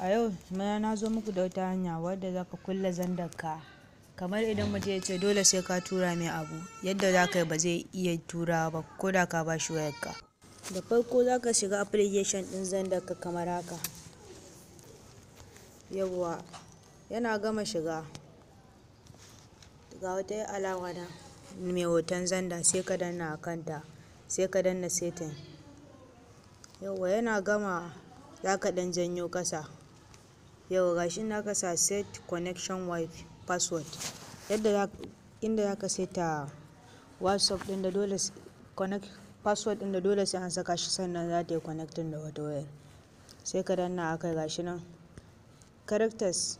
A yau na zo muku da wata hanya wadda za ka kulle zandarka. Kamar idan mutum ya ce dole sai ka tura mai abu, yadda za ka yi ba zai iya turawa ba ko da ka ba shi wayarka. Da farko za ka shiga application ɗin zandarka kamar haka. Yawwa, yana gama shiga. Ga wata alama na mai hoton zanda, sai ka danna a kanta, sai ka danna setting. Yawwa, yana gama za ka ɗan janyo ƙasa. Yau gashi na kasa set connection wifi password, inda za ka seta whatsapp ɗin da dole password ɗin da dole sai an saka shi sannan za ta yi connecting da wata wayar. Sai ka danna akai gashi nan characters,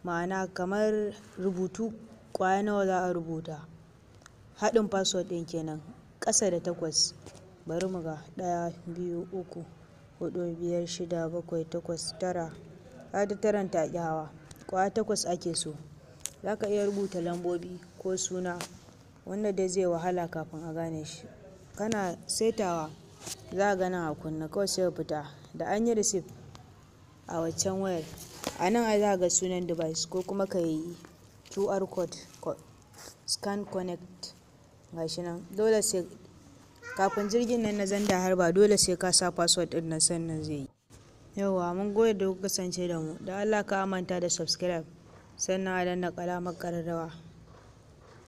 ma'ana kamar rubutu kwaya nawa za a rubuta. Haɗin password ɗin kenan ƙasa da 8. Bari mu ga 1 2 3 4 5 6 7 8 9. Har 9 ta ƙi hawa. Kwaya 8 ake so. Za ka iya rubuta lambobi ko suna wanda dai zai wahala kafin a gane shi. Kana setawa za a gana a kunna kawai sai ka fita. Da an yi receive a waccan wayar, a nan ai za ga sunan device ko kuma ka yi QR code scan connect gashi nan. Dole sai kafin jirgin nan na zanda harba dole sai ka sa password ɗin nan sannan zai yi. Yawwa, mun gode da kuka kasance da mu. Da Allah ka manta da subscribe sannan a danna ƙaramar ƙararrawa.